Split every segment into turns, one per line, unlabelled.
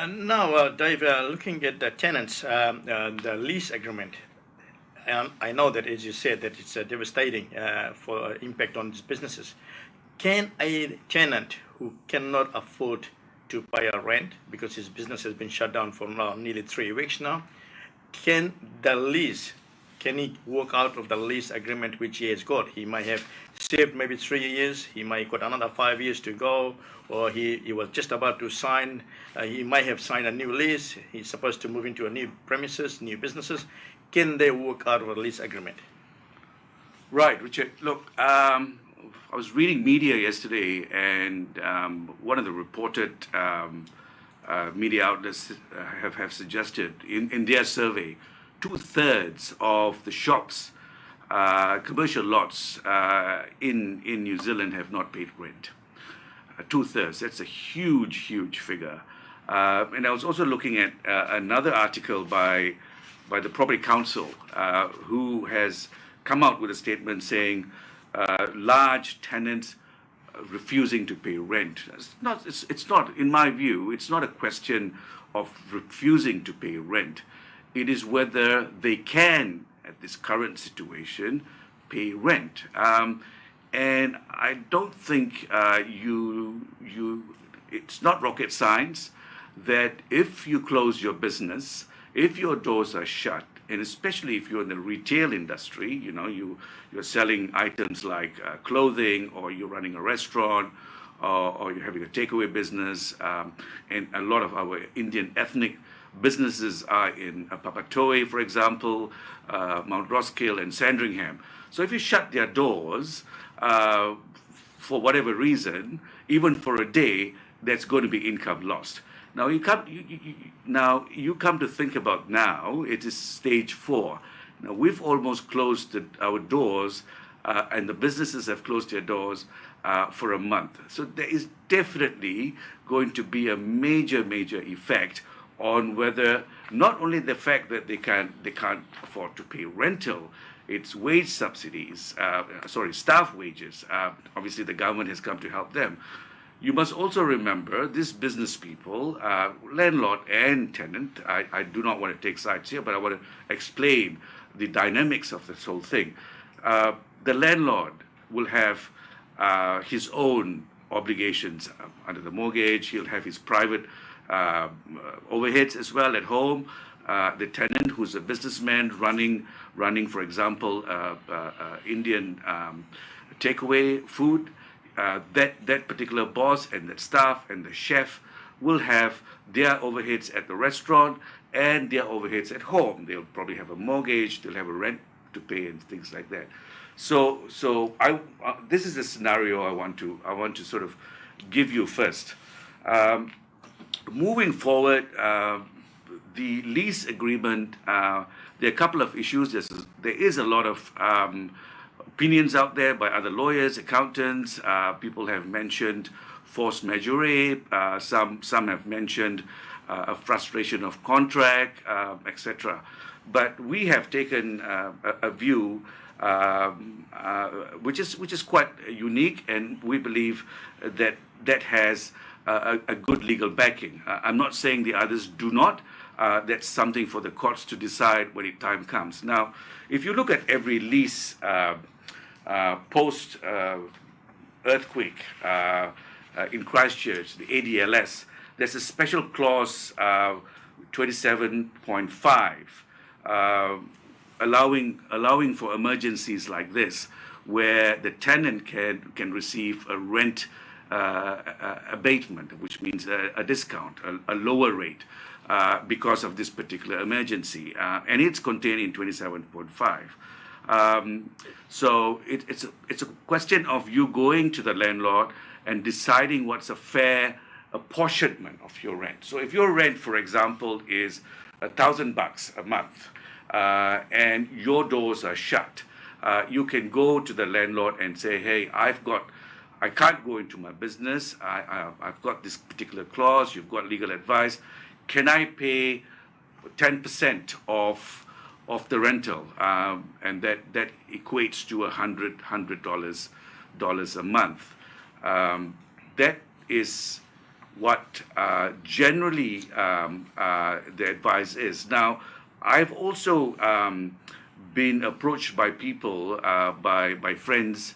Now, Dave, looking at the tenants, the lease agreement, and I know that, as you said, that it's devastating for impact on these businesses. Can a tenant who cannot afford to pay a rent because his business has been shut down for now nearly 3 weeks now, can he walk out of the lease agreement which he has got? He might have saved maybe 3 years, he might got another 5 years to go, or he was just about to sign, he might have signed a new lease, he's supposed to move into a new premises, new businesses. Can they walk out of a lease agreement?
Right, Richard. Look, I was reading media yesterday, and one of the reported media outlets have suggested in their survey, 2/3 of the shops, commercial lots in New Zealand have not paid rent. 2/3. That's a huge figure. And I was also looking at another article by the Property Council, who has come out with a statement saying large tenants refusing to pay rent. It's not, in my view, it's not a question of refusing to pay rent. It is whether they can, at this current situation, pay rent. And I don't think it's not rocket science that if you close your business, if your doors are shut, and especially if you're in the retail industry, you're selling items like clothing, or you're running a restaurant, or you're having a takeaway business, and a lot of our Indian ethnic businesses are in Papatoe, for example, Mount Roskill and Sandringham. So if you shut their doors for whatever reason, even for a day, that's going to be income lost. Now you come to think about now, it is stage 4. Now we've almost closed our doors, and the businesses have closed their doors for a month. So there is definitely going to be a major effect on whether not only the fact that they can't afford to pay rental, it's wage subsidies, staff wages. Obviously, the government has come to help them. You must also remember, these business people, landlord and tenant, I do not want to take sides here, but I want to explain the dynamics of this whole thing. The landlord will have his own obligations under the mortgage. He'll have his private overheads as well at home. The tenant, who's a businessman running, for example, Indian takeaway food, that particular boss and that staff and the chef will have their overheads at the restaurant and their overheads at home. They'll probably have a mortgage, they'll have a rent to pay and things like that. So this is the scenario I want to sort of give you first. Moving forward, the lease agreement, there are a couple of issues. There is a lot of opinions out there by other lawyers, accountants. People have mentioned force majeure. Some have mentioned a frustration of contract, etc. But we have taken a view which is quite unique, and we believe that has a good legal backing. I'm not saying the others do not. That's something for the courts to decide when the time comes. Now, if you look at every lease post earthquake in Christchurch, the ADLS, there's a special clause 27.5 allowing for emergencies like this, where the tenant can receive a rent abatement, which means a discount, a lower rate, because of this particular emergency, and it's contained in 27.5. So it's a question of you going to the landlord and deciding what's a fair apportionment of your rent. So if your rent, for example, is $1,000 a month, and your doors are shut, you can go to the landlord and say, hey, I can't go into my business. I've got this particular clause. You've got legal advice. Can I pay 10% of the rental? And that equates to $100 a month. That is what generally the advice is. Now, I've also been approached by people, by friends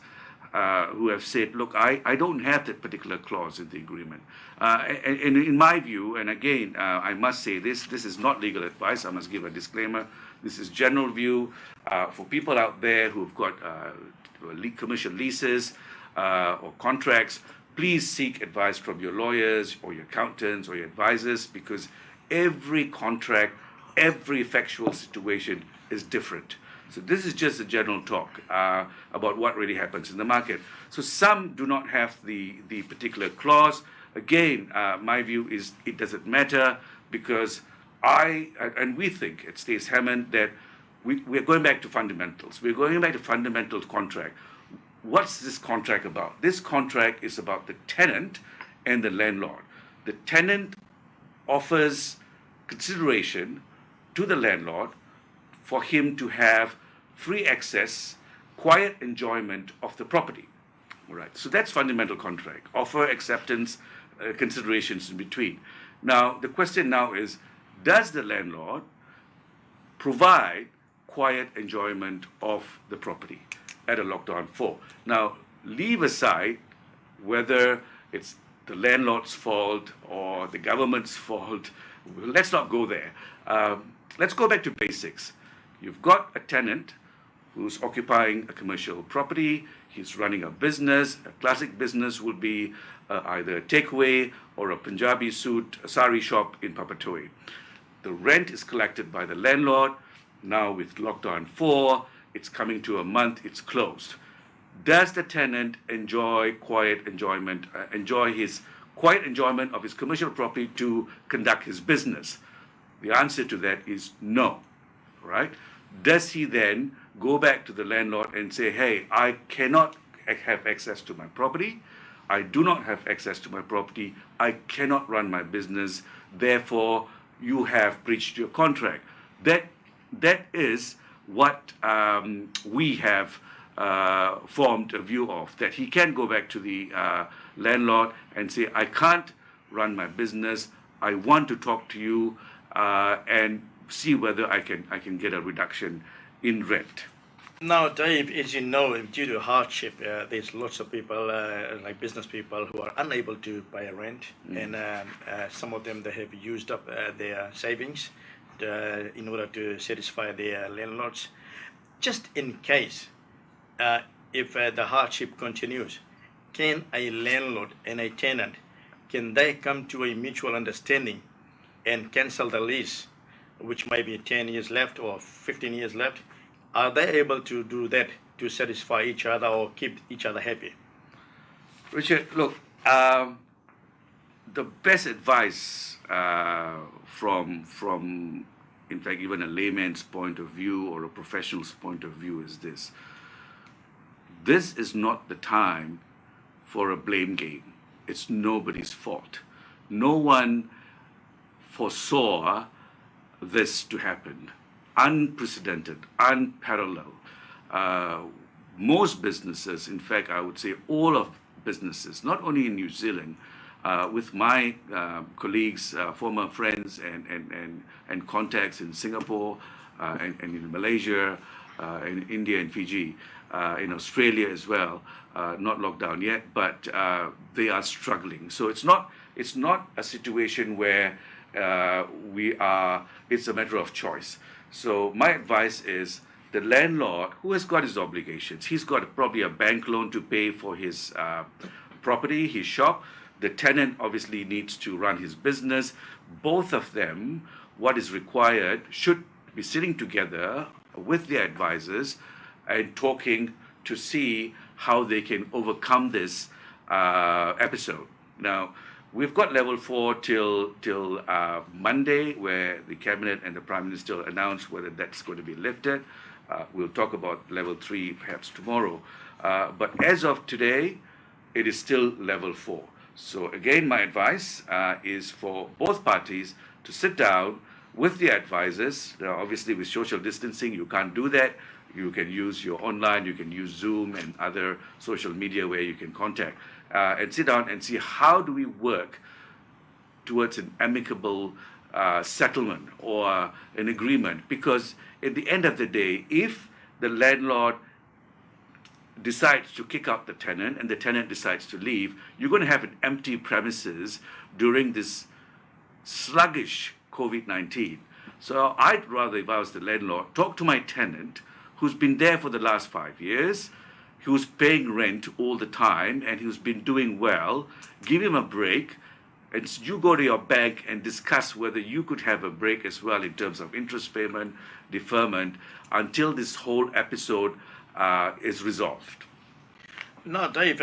who have said, look, I don't have that particular clause in the agreement. And in my view, and again, I must say this is not legal advice. I must give a disclaimer. This is general view for people out there who've got commercial leases or contracts. Please seek advice from your lawyers or your accountants or your advisors, because every contract, every factual situation is different. So this is just a general talk about what really happens in the market. So some do not have the particular clause. Again, my view is it doesn't matter, because we think at Stace Hammond that we're going back to fundamentals. We're going back to fundamental contract. What's this contract about? This contract is about the tenant and the landlord. The tenant offers consideration to the landlord for him to have free access, quiet enjoyment of the property. All right. So that's fundamental contract. Offer, acceptance, considerations in between. Now, the question now is, does the landlord provide quiet enjoyment of the property at a lockdown 4? Now, leave aside whether it's the landlord's fault or the government's fault. Let's not go there. Let's go back to basics. You've got a tenant who's occupying a commercial property. He's running a business. A classic business would be either a takeaway or a Punjabi suit, a sari shop in Papatoe. The rent is collected by the landlord. Now with lockdown 4, it's coming to a month, it's closed. Does the tenant enjoy his quiet enjoyment of his commercial property to conduct his business? The answer to that is no, right? Does he then go back to the landlord and say, hey, I cannot have access to my property. I do not have access to my property. I cannot run my business. Therefore, you have breached your contract. That is what we have formed a view of, that he can go back to the landlord and say, I can't run my business. I want to talk to you and see whether I can get a reduction in rent.
Now, Dave, as you know, due to hardship, there's lots of people, like business people, who are unable to pay rent, and some of them, they have used up their savings in order to satisfy their landlords. Just in case, if the hardship continues, can a landlord and a tenant, can they come to a mutual understanding and cancel the lease, which may be 10 years left or 15 years left? Are they able to do that to satisfy each other or keep each other happy?
Richard, look, the best advice from, in fact, even a layman's point of view or a professional's point of view is this. This is not the time for a blame game. It's nobody's fault. No one foresaw this to happen. Unprecedented, unparalleled. Most businesses, in fact, I would say all of businesses, not only in New Zealand, with my colleagues, former friends and contacts in Singapore and in Malaysia, in India and Fiji, in Australia as well, not locked down yet, but they are struggling. So it's not a situation where it's a matter of choice. So my advice is the landlord, who has got his obligations, he's got probably a bank loan to pay for his property, his shop. The tenant obviously needs to run his business. Both of them, what is required, should be sitting together with their advisors and talking to see how they can overcome this episode. Now, we've got level 4 till Monday, where the cabinet and the prime minister announce whether that's going to be lifted. We'll talk about level 3 perhaps tomorrow. But as of today, it is still level 4. So again, my advice is for both parties to sit down with the advisors. Now, obviously, with social distancing, you can't do that. You can use your online, you can use Zoom and other social media where you can contact and sit down and see how do we work towards an amicable settlement or an agreement, because at the end of the day, if the landlord decides to kick out the tenant and the tenant decides to leave, you're going to have an empty premises during this sluggish COVID-19. So I'd rather, if I was the landlord, talk to my tenant who's been there for the last 5 years, who's paying rent all the time and who's been doing well, give him a break, and you go to your bank and discuss whether you could have a break as well in terms of interest payment, deferment, until this whole episode is resolved.
No, Dave.